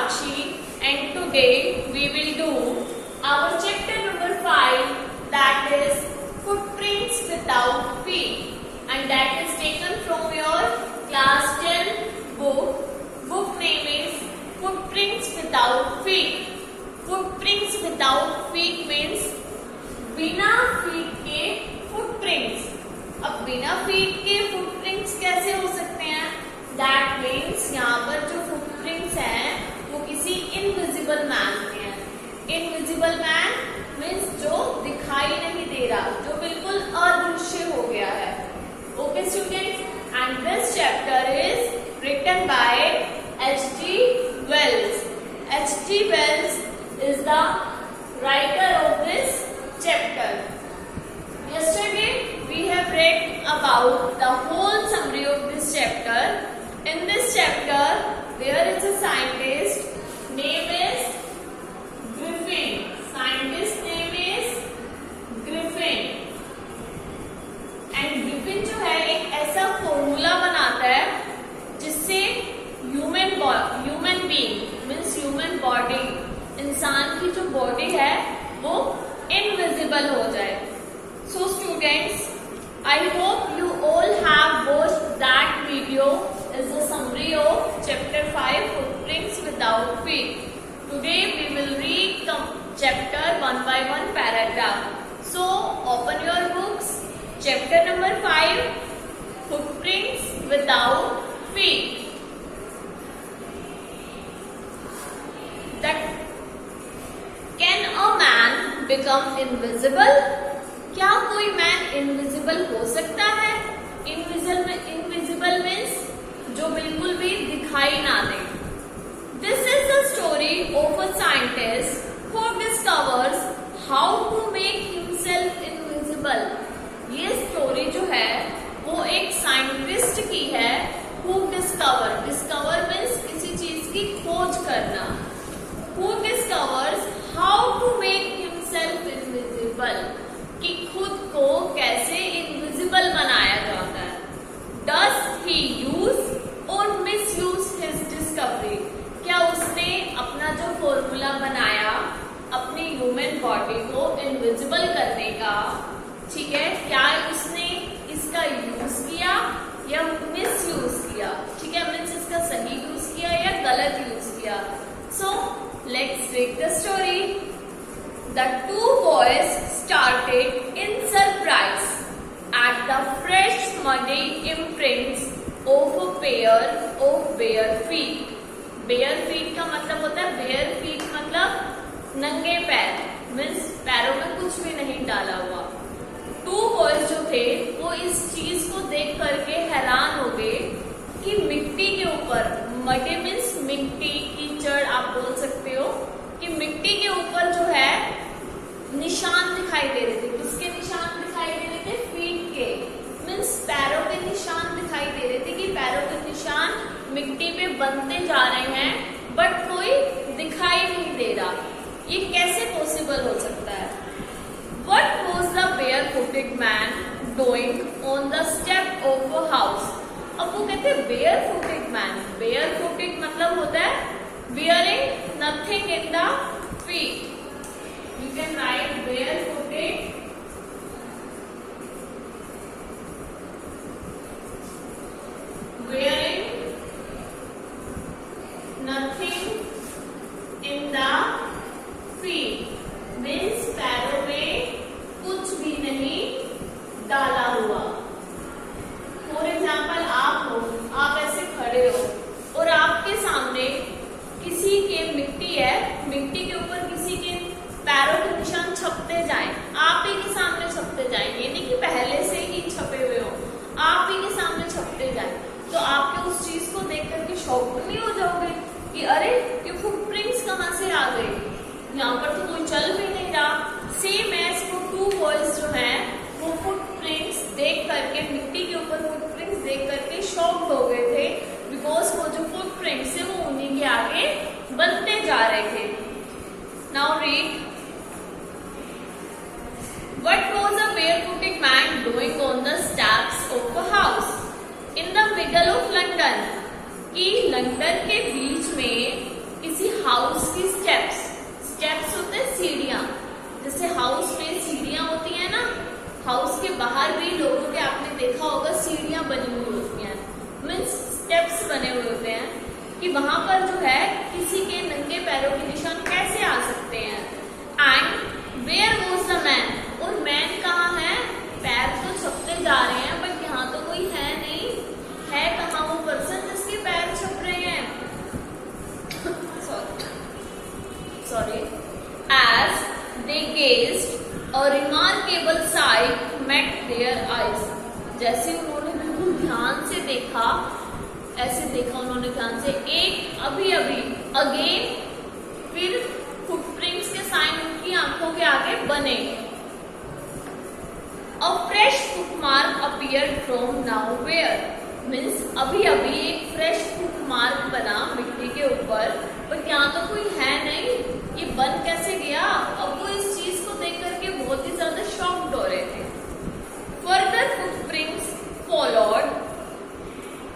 Sakshi, and today we will do our chapter number 5, that is footprints without feet, and that is taken from your class 10 book. Book name is Footprints Without Feet. Footprints without feet means बिना feet के footprints. अब बिना feet के footprints कैसे हो सकते हैं? That means यहाँ पर जो फुटप्रिंट्स हैं वो किसी इनविजिबल मैन के हैं. इनविजिबल मैन मीन्स जो दिखाई नहीं दे रहा, जो बिल्कुल अदृश्य हो गया है. Okay students, and this chapter is written by H.G. Wells. H.G. Wells is the writer of this chapter. Yesterday we have read about the whole summary of this chapter. In this chapter there is a scientist, name is Griffin. Scientist name is Griffin. And Griffin जो है एक ऐसा formula बनाता है जिससे human being means human body, इंसान की जो बॉडी है वो इनविजिबल हो जाए. So students, I hope you all have watched that video. Is a summary of chapter 5, Footprints Without Feet. Today we will read the chapter one by one paragraph. So open your books. Chapter number 5, Footprints Without Feet. That can a man become invisible? क्या कोई man invisible हो सकता है? Invisible means जो बिल्कुल भी दिखाई ना दे. This is the story of a scientist who discovers how to make himself invisible. ये स्टोरी जो है वो एक साइंटिस्ट की है. हु डिस्कवर मीन्स किसी चीज की खोज करना. Who discovers how to make himself invisible, कि खुद को कैसे इनविजिबल बनाया जाता है. डज ही यूज और मिस यूज हिज डिस्कवरी. क्या उसने अपना जो फॉर्मूला बनाया अपनी ह्यूमन बॉडी को इनविजिबल करने का, ठीक है, क्या उसने इसका यूज किया या मिस यूज किया? ठीक है, मीन्स इसका सही यूज किया या गलत यूज किया. So let's read the story. The two boys started in surprise at the fresh muddy imprints of a pair of bare feet. Bare feet का मतलब होता है, bare feet मतलब नंगे पैर, मीन्स पैरों में कुछ भी नहीं डाला हुआ. टू बॉयज जो थे वो इस चीज को देख करके हैरान हो गए कि मिट्टी के ऊपर, मडी मीन्स मिट्टी, कीचड़ आप बोल सकते हो, कि मिट्टी के ऊपर जो है निशान दिखाई दे रहे थे. किसके निशान दिखाई दे रहे थे? फीट के, मीन्स पैरों के निशान दिखाई दे रहे थे, कि पैरों के निशान मिट्टी पे बनते जा रहे हैं, बट कोई दिखाई नहीं दे रहा. ये कैसे पॉसिबल हो सकता है? What was the barefooted man doing on the step of a house? अब वो कहते हैं barefooted man. Barefooted मतलब होता है wearing nothing in the feet. You can write barefooted. Wearing nothing in the feet means पैरों में कुछ भी नहीं डाला हुआ. फॉर एग्जाम्पल आप हो, आप ऐसे खड़े हो और आपके सामने किसी के मिट्टी है, मिट्टी के ऊपर किसी के पैरों के निशान छपते जाएं, आप ही के सामने छपते जाएं. ये नहीं कि पहले से ही छपे हुए हो, आप ही के सामने छपते जाएं. तो आपके उस चीज को देख करके शॉक नहीं हो जाओगे कि अरे ये फुटप्रिंट्स कहाँ से आ गए, यहाँ पर तो कोई चल भी नहीं रहा. सेम एज वो टू बॉयज जो हैं वो फुटप्रिंट्स देख करके, मिट्टी के ऊपर फुटप्रिंट्स देख करके शॉक्ड हो गए थे, बिकॉज वो जो फुटप्रिंट्स है वो उन्हीं के आगे बनते जा रहे थे. Now read. What was a barefooted man doing on the steps of a house in the middle of London? कि लंदन के बीच में किसी हाउस की स्टेप्स, स्टेप्स होते हैं सीढ़ियां, जैसे हाउस में सीढ़ियां होती है ना, हाउस के बाहर भी लोगों के आपने देखा होगा सीढ़ियां बनी हुई होती हैं, मीन्स स्टेप्स बने हुए होते हैं कि वहां पर जो है किसी के नंगे पैरों के निशान कैसे आ सकते हैं। And where was the man, और मैन कहाँ है, पैर तो छपते जा रहे हैं बट यहाँ तो कोई है नहीं, है कहाँ वो पर्सन जिसके पैर छप रहे हैं। sorry as they gazed a remarkable sight met their eyes, जैसे उन्होंने बिल्कुल ध्यान से देखा, ऐसे देखा उन्होंने ध्यान से, एक अभी अभी अगेन, फिर फुटप्रिंट्स के साइन उनकी आंखों के आगे बने। A fresh footmark appeared from nowhere, means अभी अभी एक फ्रेश फुटमार्क बना मिट्टी के ऊपर, बट यहाँ तो कोई है नहीं, ये बन कैसे गया। अब वो इस चीज को देख करके बहुत ही ज्यादा शॉक्ड हो रहे थे। फर्दर फुटप्रिंट्स फॉलोड,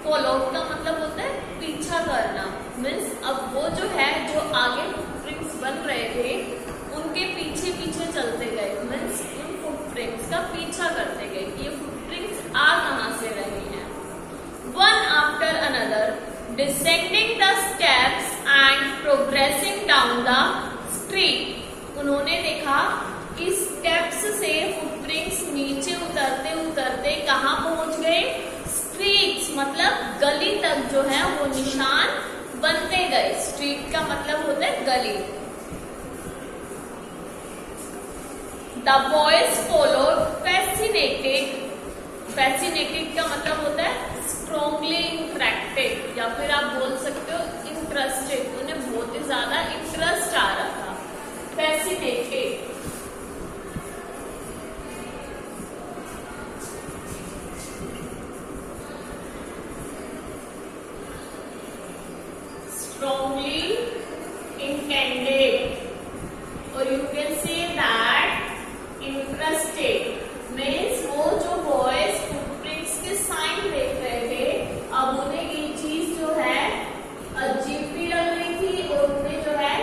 फॉलोड का मतलब होता है पीछा करना, मीन्स अब वो जो है जो आगे फुटप्रिंट्स बन रहे थे उनके पीछे पीछे चलते गए, मीन्स उन फुटप्रिंट्स का पीछा करते गए कि ये फुटप्रिंट्स आ कहां से रही हैं। One after another, descending the steps and progressing down the street. उन्होंने देखा कि स्टेप्स से फुटप्रिंट्स नीचे उतरते उतरते कहाँ पहुंच गए, स्ट्रीट्स मतलब गली तक जो है वो निशान बनते गए। स्ट्रीट का मतलब होता है गली। The boys followed fascinated, fascinated का मतलब होता है स्ट्रॉन्गली इंटरेक्टेड, या फिर आप बोल सकते हो इंटरेस्टेड, उन्हें बहुत ही ज्यादा इंटरेस्ट आ रहा था, फैसिनेटेड। स्ट्रॉन्गली इंटेंडेड, और you can say that interested means वो जो बॉयज फुटप्रिंट्स के साइन देख रहे थे, अब उन्हें ये चीज जो है अजीब भी लग रही थी और उन्हें जो है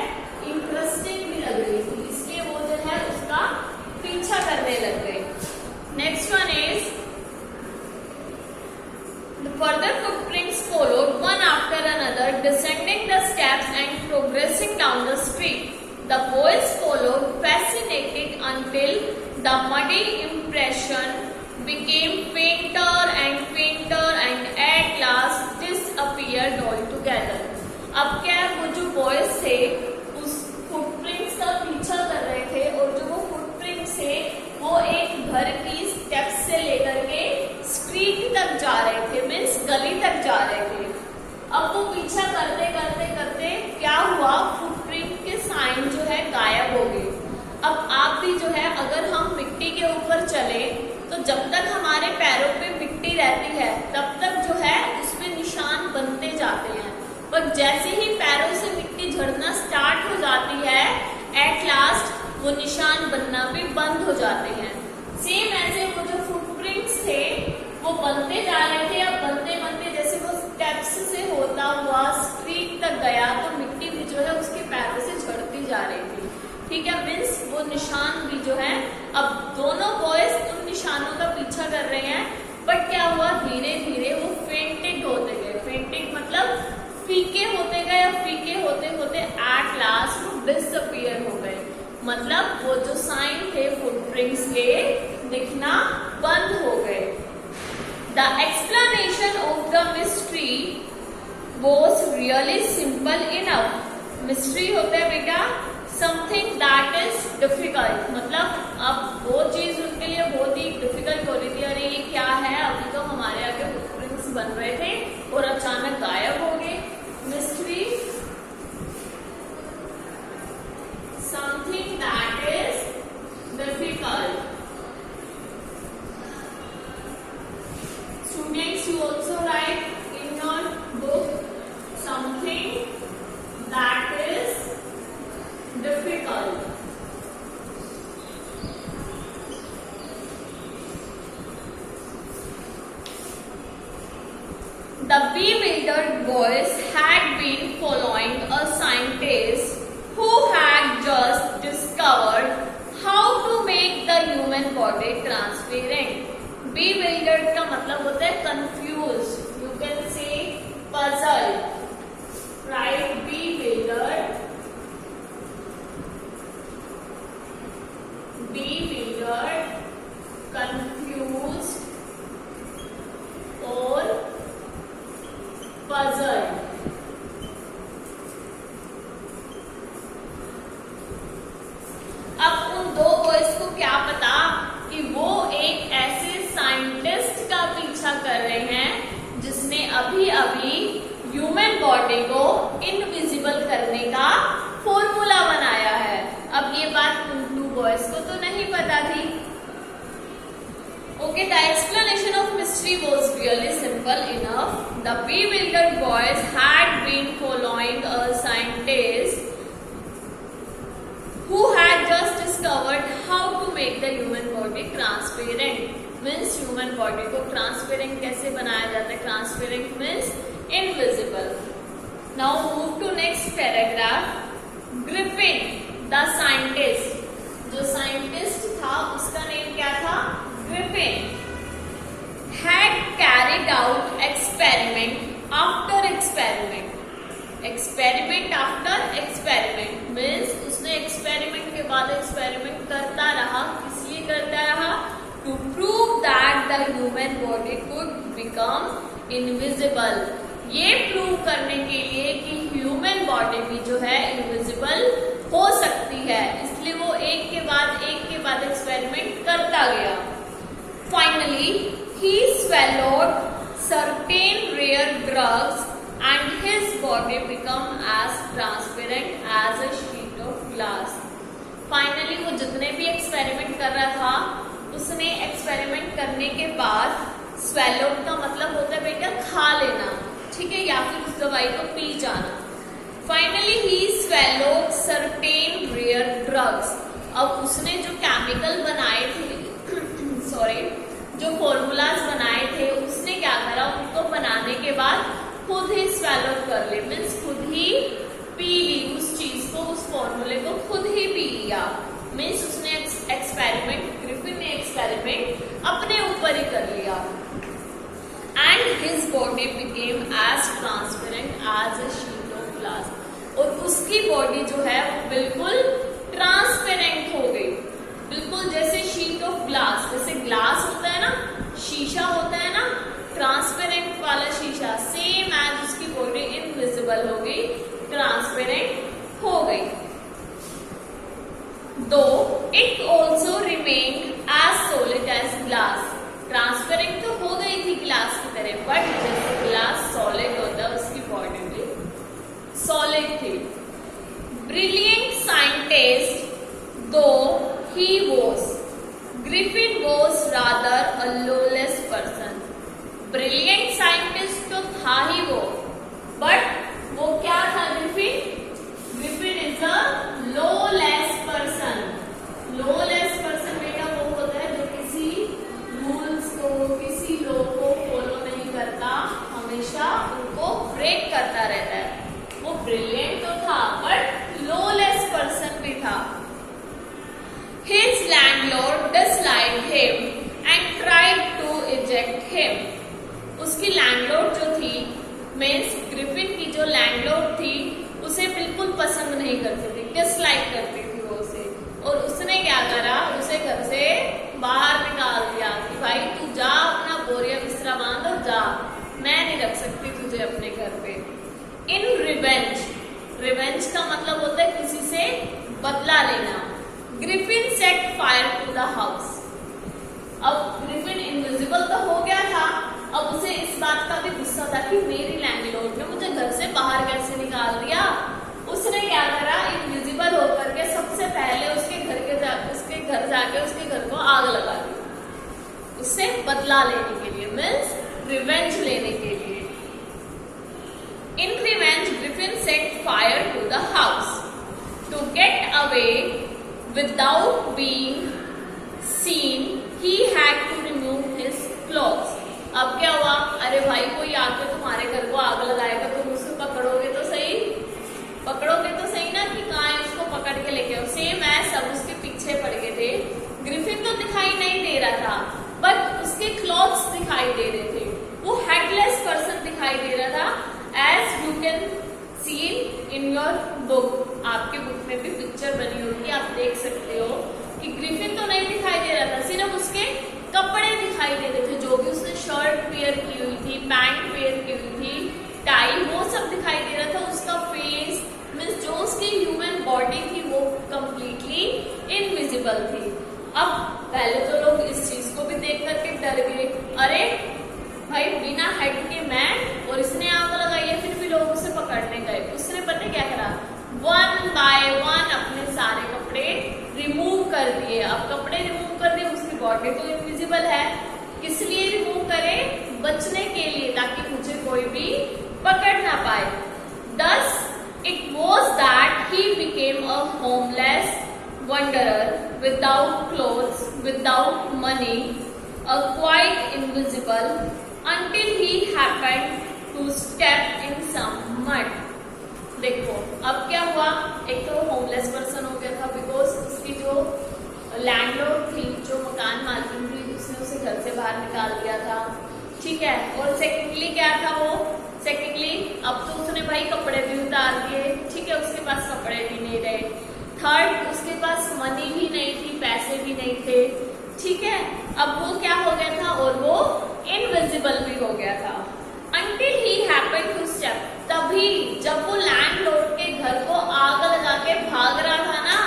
इंटरेस्टिंग भी लग रही थी, इसलिए वो जो है उसका पीछा करने लग गए। Next one is the further footprints followed one after another, descending the steps and progressing down the street. The boys followed, fascinated, until the muddy impression became fainter and fainter and at last disappeared altogether. अब क्या है, वो जो boys थे उस footprints का पीछा कर रहे थे और जो वो फुटप्रिंट्स थे वो एक घर की स्टेप्स से लेकर के स्ट्रीट तक जा रहे थे, मीन्स गली तक जा रहे थे। अब वो पीछा करते करते करते क्या हुआ, फुटप्रिंट के साइन जो है गायब हो गए। अब आप भी जो है अगर हम मिट्टी के ऊपर चले तो जब तक हमारे पैरों पे मिट्टी रहती है तब तक जो है उसमें निशान बनते जाते हैं, पर जैसे ही पैरों से मिट्टी झड़ना स्टार्ट हो जाती है एट लास्ट वो निशान बनना भी बंद हो जाते हैं। सेम ऐसे वो जो फुटप्रिंट्स थे वो बनते जा रहे थे, अब बनते बनते जैसे वो स्टेप्स से होता हुआ स्ट्रीट तक गया तो मिट्टी भी जो है उसके पैरों से झड़ती जा रही थी, ठीक है, मीन्स वो निशान भी जो है, अब दोनों बॉयज उन निशानों का पीछा कर रहे हैं, बट क्या हुआ, धीरे धीरे वो फेंटेड होते गए। फेंटेड मतलब फीके होते गए, और फीके होते होते एट लास्ट वो डिसअपीयर हो गए, मतलब वो जो साइन थे फुटप्रिंट्स के दिखना बंद हो गए। The explanation of the mystery was really simple enough. Mystery होता है बेटा समथिंग दैट इज डिफिकल्ट, मतलब अब वो चीज उनके लिए बहुत ही डिफिकल्ट हो रही थी, अरे ये क्या है, अभी तो हमारे आगे फुटप्रिंट्स बन रहे थे और अचानक गायब हो गए। Mystery something that is difficult. Students, you also write in your book something that is difficult. The bewildered boys body transparent. Bewildered का मतलब होता है confused. You can say puzzled. Right? Bewildered. Bewildered, confused or puzzled. अब उन दो boys को क्या पता कि वो एक ऐसे साइंटिस्ट का पीछा कर रहे हैं जिसने अभी अभी ह्यूमन बॉडी को इनविजिबल करने का फॉर्मूला बनाया है। अब ये बात उन टू बॉयज को तो नहीं पता थी। Okay, the explanation of mystery was really simple enough. The bewildered boys had been following a scientist who had just discovered how to make the human body transparent. Means human body को transparent कैसे बनाया जाता है? Transparent means invisible. Now move to next paragraph. Griffin, the scientist. जो scientist था उसका name क्या था? Griffin. Had carried out experiment after experiment. Experiment after experiment means उसने experiment के बाद experiment करता रहा। किस लिए करता रहा? To prove that the human body could become invisible. ये प्रूव करने के लिए कि ह्यूमन बॉडी भी जो है इनविजिबल हो सकती है, इसलिए वो एक के बाद एक्सपेरिमेंट करता गया। Finally he swallowed certain rare drugs and his body become as transparent as a sheet of glass. Finally वो जितने भी एक्सपेरिमेंट कर रहा था उसने एक्सपेरिमेंट करने के बाद, swallowed का मतलब होता है बेटा खा लेना, ठीक है, या फिर उस दवाई को पी जाना। Finally he swallowed certain rare drugs. अब उसने जो केमिकल बनाए थे जो फॉर्मूलाज बनाए थे उसने क्या करा, उनको बनाने के बाद खुद ही swallow कर ले, मीन्स खुद ही पी ली उस चीज को, उस फॉर्मूले को खुद ही पी लिया। मीन्स उसने ग्रिफिन ने एक्सपेरिमेंट अपने ऊपर ही कर लिया। And his body became as transparent as a sheet of glass. और उसकी बॉडी जो है वो बिल्कुल ट्रांसपेरेंट हो गई, बिल्कुल जैसे शीट ऑफ ग्लास, जैसे ग्लास होता है ना, शीशा होता है ना, ट्रांसपेरेंट वाला शीशा, सेम एज उसकी बॉडी इनविजिबल हो गई, ट्रांसपेरेंट हो गई. Though it also remained as solid as glass. Transparent तो हो गई थी ग्लास की तरह, बट जैसे ग्लास सॉलिड होता है उसकी बॉडी भी सॉलिड थी. ब्रिलियंट साइंटिस्ट दो he was, Griffin was rather a lawless person. Brilliant scientist तो था ही वो, but वो क्या था Griffin? Griffin is a lawless person. Lawless person बेटा वो होता है जो किसी रूल्स को, किसी लॉ को फॉलो नहीं करता, हमेशा उनको ब्रेक करता रहता है. वो ब्रिलियंट तो था बट lawless person भी था. His landlord disliked him and tried to eject him. उसकी लैंडलॉर्ड जो थी, मीन्स ग्रिफिन की जो लैंडलॉर्ड थी, उसे बिल्कुल पसंद नहीं करती थी, डिसलाइक करती थी वो उसे, और उसने क्या करा, उसे घर से बाहर निकाल दिया कि भाई तू जा, अपना बोरिया बिस्तरा बांध और जा, मैं नहीं रख सकती तुझे अपने घर पे. इन रिवेंज, रिवेंज का मतलब होता है किसी से बदला लेना. Griffin set fire to the house. अब ग्रिफिन इनविजिबल तो हो गया था, अब उसे इस बात का भी गुस्सा था कि मेरी लैंडलॉर्ड ने मुझे घर से बाहर कैसे निकाल दिया. उसने क्या करा, इनविजिबल होकर के सबसे पहले उसके घर जाके उसके घर को आग लगा दी, उससे बदला लेने के लिए, मीन्स रिवेंज लेने के लिए. In revenge Griffin set fire to the house to get away. Without being seen, he had to remove his clothes. अब क्या हुआ, अरे भाई कोई आके तुम्हारे घर को आग लगाएगा, तुम उसको पकड़ोगे तो सही ना कि कहाँ उसको पकड़ के लेके आओ. सेम है, सब उसके पीछे पड़ गए थे. ग्रिफिन तो दिखाई नहीं दे इनविजिबल थी। अब पहले तो लोग इस चीज को भी देख करके डर गए, अरे भाई बिना हेड के मैन और इसने आग लगाई है, फिर भी लोग उसे पकड़ने गए। उसने पता क्या करा, 1 बाय 1 अपने सारे कपड़े रिमूव कर दिए। अब कपड़े रिमूव कर दिए, उसकी बॉडी तो इनविजिबल है, किस लिए रिमूव करे, बचने के लिए, ताकि मुझे कोई भी पकड़ ना पाए। Thus it was that he became a homeless wanderer without clothes, without money, quite invisible until he happened to step in some mud. देखो अब क्या हुआ, एक तो होमलेस पर्सन हो गया था बिकॉज उसकी जो लैंडलॉर्ड थी, जो मकान मालकिन थी, उसने उसे घर से बाहर निकाल दिया था, ठीक है। और सेकेंडली क्या था वो, सेकेंडली अब तो उसने भाई कपड़े भी उतार दिए, ठीक है, उसके पास कपड़े भी नहीं रहे। थर्ड, उसके पास मनी भी नहीं थी, पैसे भी नहीं थे, ठीक है। अब वो क्या हो गया था, और वो इनविजिबल भी हो गया था। Until he happened to step, तभी जब वो लैंडलॉर्ड के घर को आग लगा के भाग रहा था ना,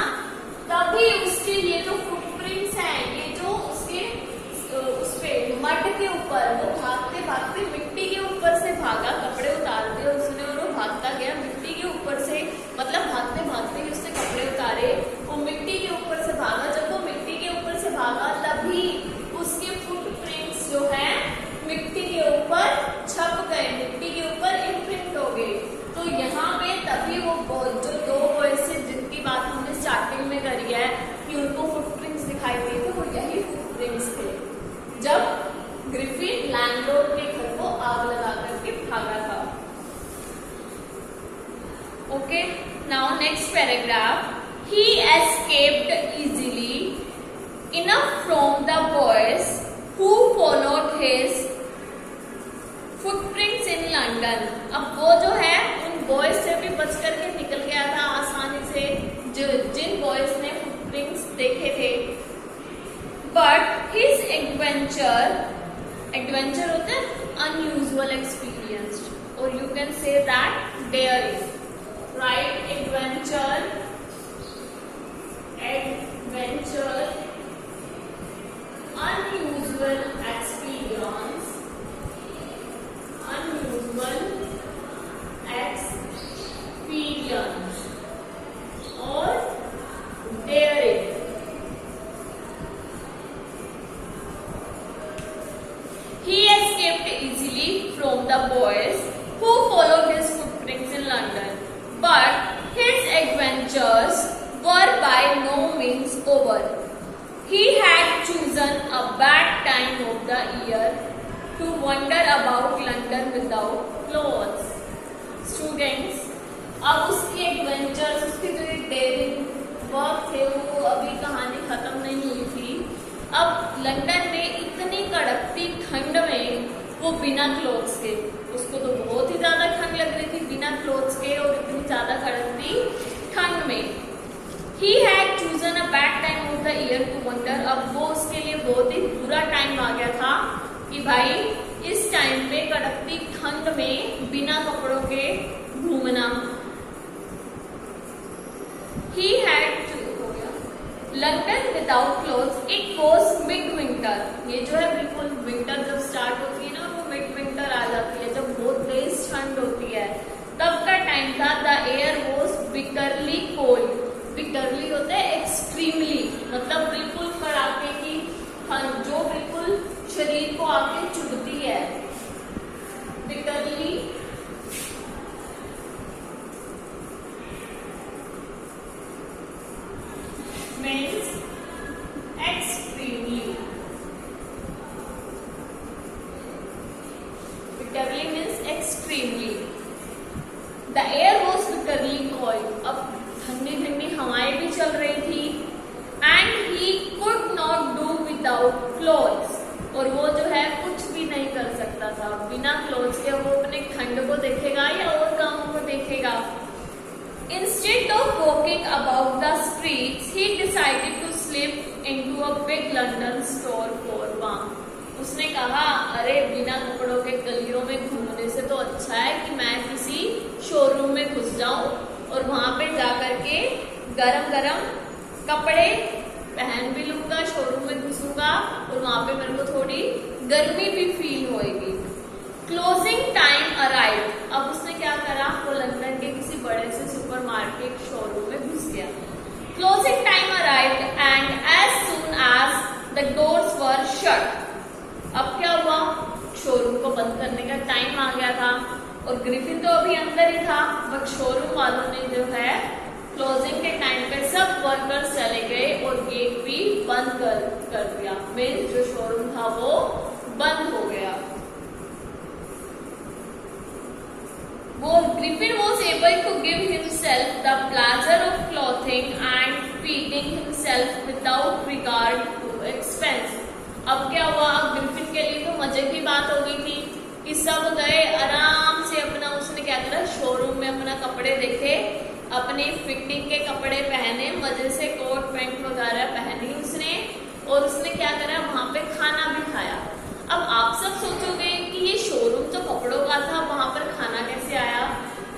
तभी उसके ये जो फुटप्रिंट्स हैं, ये जो उसके उसपे मड के ऊपर, वो भागते भागते मिट्टी के ऊपर से भागा, कपड़े उतार दिए उसने और वो भागता गया मिट्टी के ऊपर से, मतलब भागते भागते ही उसने कपड़े उतारे, वो मिट्टी के ऊपर से भागा। जब वो मिट्टी के ऊपर से भागा तभी उसके फुटप्रिंट्स जो है मिट्टी के ऊपर छप गए, मिट्टी के ऊपर इम्प्रिंट हो गए। तो यहाँ पे तभी वो जो 2 बॉयज से जिनकी बात हमने स्टार्टिंग में करी है कि उनको फुटप्रिंट्स दिखाई दिए थे, वो यही फुटप्रिंट्स थे जब ग्रिफिन लैंडलॉर्ड के घर को आग लगा करके भागा था। Okay, now next paragraph, he escaped easily enough from the boys who followed his footprints in London. अब वो जो है उन बॉयज से भी बच करके निकल गया था आसानी से, जो जिन बॉयज ने फुटप्रिंट्स देखे थे। बट हिज एडवेंचर होता है अनयूजुअल एक्सपीरियंस, और you can say that daring, right, adventure unusual experience, और daring। He escaped easily from the boys who followed his footprints in London, but his adventures were by no means over. He had chosen a bad time of the year to wander about London without clothes. Students, अब उसके adventures, उसके जो dairying work थे, वो अभी कहानी खत्म नहीं हुई थी। अब लंदन में इतनी कड़कती ठंड में वो बिना क्लोथ्स के, उसको तो बहुत ही ज्यादा ठंड लग रही थी बिना क्लोथ्स के, और इतनी ज्यादा कड़कती ठंड में He had chosen a bad time of the year to wander। अब वो उसके लिए बहुत ही बुरा टाइम आ गया था कि भाई इस टाइम पे कड़कती ठंड में बिना कपड़ों के घूमना। He had London without clothes, it was mid-winter। ये जो है बिल्कुल विंटर जब स्टार्ट होती है ना, वो मिड विंटर आ जाती है, जब बहुत तेज ठंड होती है, तब का टाइम था। The air was bitterly cold. Bitterly होता है एक्सट्रीमली, मतलब बिल्कुल कड़ाके की ठंड जो बिल्कुल शरीर को आके चुभती है। Bitterly means extremely, bitterly means extremely. The air was bitterly cold. अब ठंडी ठंडी हवाएं भी चल रही थी। And he could not do without clothes, और वो जो है कुछ भी नहीं कर सकता था बिना क्लोथ्स के। वो अपने ठंड को देखेगा या और कामों को देखेगा। Instead of walking about the streets he decided to slip into a big London store for warm. उसने कहा, अरे बिना कपड़ों के गलियों में घूमने से तो अच्छा है कि मैं किसी शोरूम में घुस जाऊं और वहां पे जाकर के गरम गरम कपड़े पहन भी लूंगा, शोरूम में घुसूंगा और वहां पे मेरे को थोड़ी गर्मी भी फील होएगी। Closing time arrive. अब उसने क्या करा, वो लंदन के किसी बड़े से सुपरमार्केट शोरूम में घुस गया। Closing time arrived and as soon as the doors were shut. अब क्या हुआ, शोरूम को बंद करने का टाइम आ गया था और ग्रिफिन तो अभी अंदर ही था, बट शोरूम वालों ने जो है क्लोजिंग के टाइम पे सब वर्कर्स चले गए और गेट भी बंद कर दिया। मीन्स जो शोरूम था वो बंद हो गया। वो Griffin was able to give himself the pleasure of clothing and feeding himself without regard to expense। अब क्या हुआ, अब ग्रिफिन के लिए तो मजे की बात हो गई थी कि सब गए आराम से अपना, उसने क्या करा, शोरूम में अपना कपड़े देखे, अपने फिटिंग के कपड़े पहने, मजे से कोट पैंट वगैरह पहनी उसने, और उसने क्या करा, वहां पे खाना भी खाया। अब आप सब सोचोगे कि ये शोरूम तो कपड़ों का था, वहां पर खाना कैसे आया?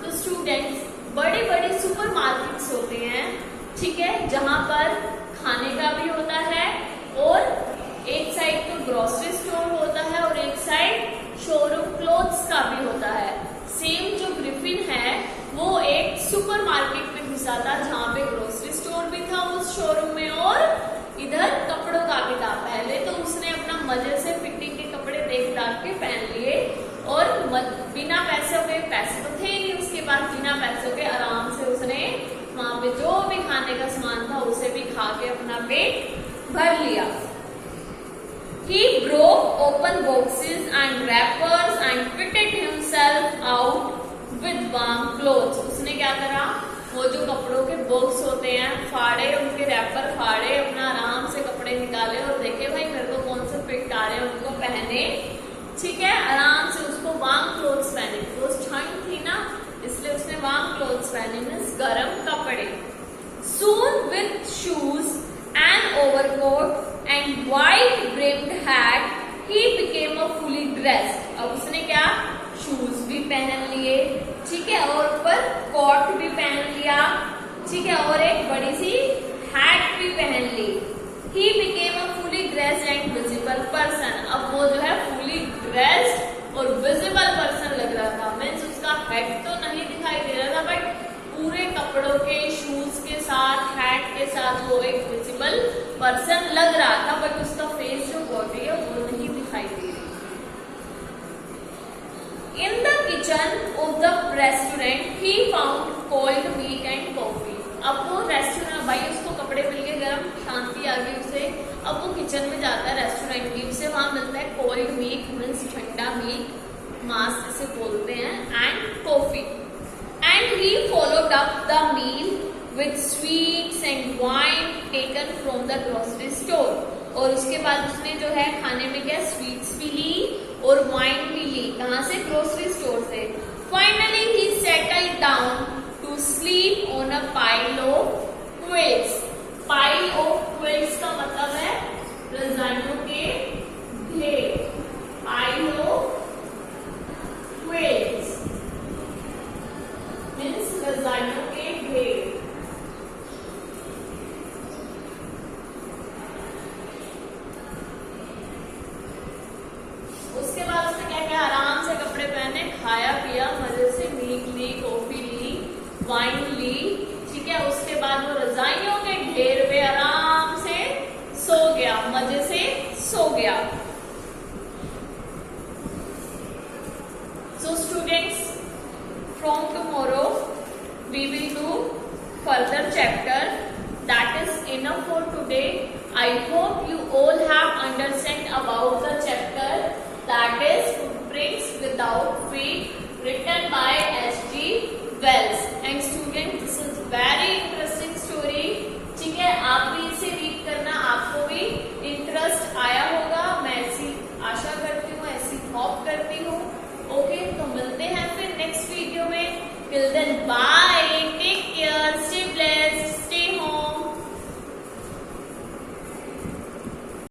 तो स्टूडेंट्स, बड़े बड़े सुपरमार्केट्स होते हैं, ठीक है, जहां पर खाने का भी होता है और एक साइड तो ग्रोसरी स्टोर होता है और एक साइड शोरूम क्लोथ्स का भी होता है। सेम जो ग्रिफिन है वो एक सुपरमार्केट में घुसा था जहां पे ग्रोसरी स्टोर भी था उस शोरूम में और इधर कपड़ों का भी था। पहले तो उसने अपना मजे से फिटिंग के कपड़े देख दाख के पहन लिए और बिना पैसों के, पैसे तो थे नहीं उसके पास, बिना पैसों के आराम से उसने वहां पे जो भी खाने का सामान था उसे भी खा के अपना पेट भर लिया। He broke open boxes and wrappers and fitted himself out with warm clothes। उसने क्या करा, वो जो कपड़ों के बॉक्स होते हैं फाड़े, उनके रैपर फाड़े, अपना आराम से कपड़े निकाले और देखे भाई मेरे को कौन से फिट आ रहे हैं, उनको पहने, ठीक है, आराम से उसको वार्म क्लोथ्स पहने। तो ठंड थी ना, इसलिए उसने वार्म क्लोथ्स पहने, मीन्स गर्म कपड़े। Soon with shoes and overcoat and white brimmed hat he became a fully dressed। अब उसने क्या, शूज भी पहन लिए, ठीक है, और ऊपर कोट भी पहन लिया, ठीक है, और एक बड़ी सी हैट भी पहन ली। He became a fully dressed and visible person। अब वो जो है fully dressed और visible person लग रहा था, मीन्स उसका हेड तो नहीं दिखाई दे रहा था, बट पूरे कपड़ों के, शूज के साथ, हैट के साथ वो एक विजिबल पर्सन लग रहा था, बट उसका फेस जो बॉडी है वो नहीं दिखाई दे रही। In the kitchen of the restaurant he found cold meat and coffee। अब वो रेस्टोरेंट, भाई उसको कपड़े मिल गए गरम, शांति आ गई उसे, अब वो किचन में जाता है रेस्टोरेंट की, उसे वहां मिलता है कोल्ड मीट, मीन्स ठंडा मीट, मांस जिसे बोलते हैं, and coffee. And he followed up the meal with sweets and wine taken from the grocery store। और उसके बाद उसने जो है खाने में क्या, स्वीट्स भी ली और वाइन भी ली, कहाँ से, ग्रोसरी स्टोर से। Finally he settled down to sleep on a pile of quilts। Pile of quilts का मतलब है रजाइयों के ढेर, pile of quilts मीन्स रजाइयों के ढेर। उसके बाद उसने क्या किया, आराम से कपड़े पहने, खाया पिया, मजे से मीट ली, कॉफी ली, वाइन ली, ठीक है, उसके बाद वो रजाइयों के ढेर पे आराम से सो गया, मजे से सो गया। So students, from tomorrow we will do further chapter. That is enough for today. I hope you all have understand about the chapter, that is Footprints Without Feet, written by S.G. Wells.